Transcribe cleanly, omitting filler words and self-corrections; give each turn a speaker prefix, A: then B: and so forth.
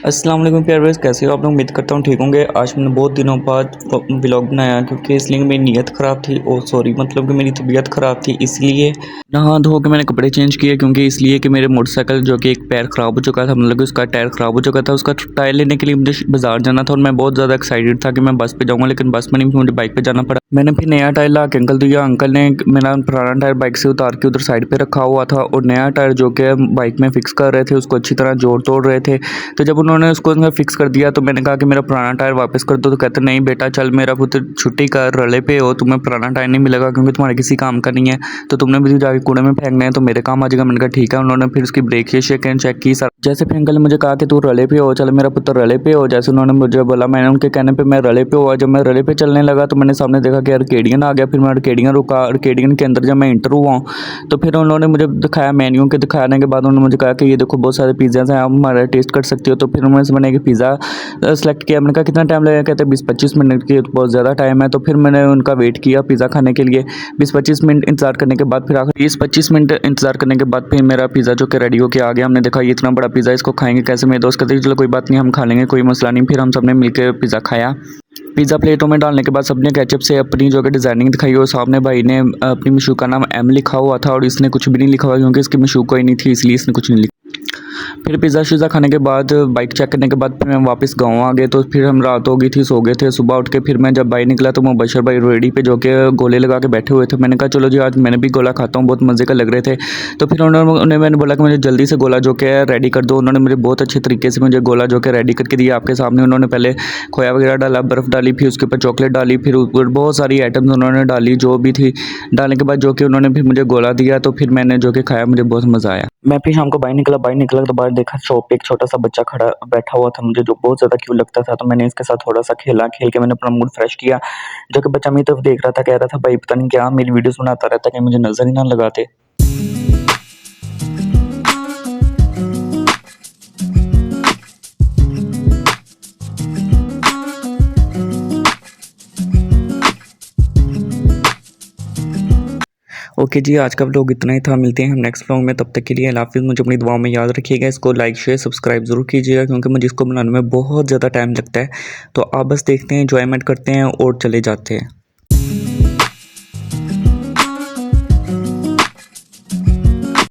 A: अस्सलाम वालेकुम प्यारे व्यूअर्स, कैसे हो आप लोग। उम्मीद करता हूँ ठीक होंगे। आज मैंने बहुत दिनों बाद व्लॉग बनाया क्योंकि इसलिए मेरी नीयत ख़राब थी और सॉरी मतलब कि मेरी तबीयत ख़राब थी, इसलिए नहा धो के मैंने कपड़े चेंज किए क्योंकि इसलिए कि मेरे मोटरसाइकिल जो कि एक पैर ख़राब हो चुका था, मतलब कि उसका टायर ख़राब हो चुका था। उसका टायर लेने के लिए मुझे बाज़ार जाना था और मैं बहुत ज़्यादा एक्साइटेड था कि मैं बस पे जाऊँगा, लेकिन बस में नहीं, मुझे बाइक पे जाना पड़ा। मैंने फिर नया टायर ला के अंकल दिया। अंकल ने मेरा पुराना टायर बाइक से उतार के उधर साइड पे रखा हुआ था और नया टायर जो कि बाइक में फ़िक्स कर रहे थे, उसको अच्छी तरह जोड़ तोड़ रहे थे। तो जब उन्होंने उसको फिक्स कर दिया तो मैंने कहा कि मेरा पुराना टायर वापस कर दो। तो कहते नहीं बेटा चल, मेरा पुत्र छुट्टी कर, रले पे हो, तुम्हें पुराना टायर नहीं मिलेगा क्योंकि तुम्हारे किसी काम का नहीं है, तो तुमने भी जाके कूड़े में फेंकना है, तो मेरे काम आ जाएगा। मैंने कहा ठीक है। उन्होंने फिर उसकी ब्रेक सेकंड चेक की सर। जैसे फिर अंकल ने मुझे कहा कि तू रले पे हो, चल मेरा पुत्र रले पे हो। जैसे उन्होंने मुझे बोला, मैंने उनके कहने पे मैं रले पे हुआ। जब मैं रले पे चलने लगा तो मैंने सामने देखा कि आर्केडियन आ गया। फिर मैं आर्केडियन रुका, आर्केडियन के अंदर जब मैं इंटर हुआ तो फिर उन्होंने मुझे दिखाया मेन्यू के। दिखाने के बाद उन्होंने मुझे कहा कि ये देखो बहुत सारे पिज़्ज़ाज़ हैं, आप हमारा टेस्ट कर सकते हो। तो फिर मैंने एक पिज़्ज़ा सेलेक्ट किया। मैंने कहा कितना टाइम लगेगा, कहते 20-25 मिनट की, तो बहुत ज़्यादा टाइम है। तो फिर मैंने उनका वेट किया पिज़्ज़ा खाने के लिए। 20-25 मिनट इंतज़ार करने के बाद फिर आखिर 20-25 मिनट इंतज़ार करने के बाद फिर मेरा पिज़्ज़ा जो कि रेडी होके आ गया। हमने देखा ये इतना बड़ा पिज़्ज़ा, इसको खाएंगे कैसे। मेरे दोस्त कहते चलो कोई बात नहीं, हम खा लेंगे, कोई मसला नहीं। फिर हम सब ने मिलकर पिज़्ज़ा खाया। पिज़्ज़ा प्लेटों में डालने के बाद सबने केचप से अपनी जो कि डिज़ाइनिंग दिखाई और सामने भाई ने अपनी मशहूर का नाम एम लिखा हुआ था और इसने कुछ भी नहीं लिखा हुआ क्योंकि इसकी मशहूर कोई नहीं थी, इसलिए इसने कुछ नहीं लिखा। फिर पिज़्ज़ा शिज़्ज़ा खाने के बाद बाइक चेक करने के बाद फिर हम वापस गाँव आ गए। तो फिर हम रात हो गई थी, सो गए थे। सुबह उठ के फिर मैं जब बाहर निकला तो मुबशर भाई रेडी पे जो कि गोले लगा के बैठे हुए थे। मैंने कहा चलो जी आज मैंने भी गोला खाता हूँ, बहुत मज़े का लग रहे थे। तो फिर मैंने बोला कि मुझे जल्दी से गोला जो कि है रेडी कर दो। उन्होंने मुझे बहुत अच्छे तरीके से मुझे गोला जो कि रेडी करके दिया आपके सामने। उन्होंने पहले खोया वगैरह डाला, बर्फ़ डाली, फिर उसके ऊपर चॉकलेट डाली, फिर ऊपर बहुत सारी आइटम्स उन्होंने डाली जो भी थी। डालने के बाद जो कि उन्होंने फिर मुझे गोला दिया तो फिर मैंने जो कि खाया, मुझे बहुत मज़ा आया। मैं फिर शाम को बाहर निकला तो बाहर देखा शॉप पे एक छोटा-सा बच्चा खड़ा बैठा हुआ था, मुझे जो बहुत ज़्यादा क्यूट लगता था। तो मैंने इसके साथ थोड़ा-सा खेला, खेल के मैंने अपना मूड फ्रेश किया। जो कि बच्चा मेरी तरफ देख रहा था, कह रहा था भाई पता नहीं क्या मेरी वीडियोज़ बनाता रहता है, कहीं मुझे नज़र ही ना लगाते। ओके जी, आज का व्लॉग इतना ही था। मिलते हैं हम नेक्स्ट व्लॉग में, तब तक के लिए अल्लाह हाफ़िज़। मुझे अपनी दुआओं में याद रखिएगा। इसको लाइक शेयर सब्सक्राइब ज़रूर कीजिएगा क्योंकि मुझे इसको बनाने में बहुत ज़्यादा टाइम लगता है। तो आप बस देखते हैं, एंजॉयमेंट करते हैं और चले जाते हैं।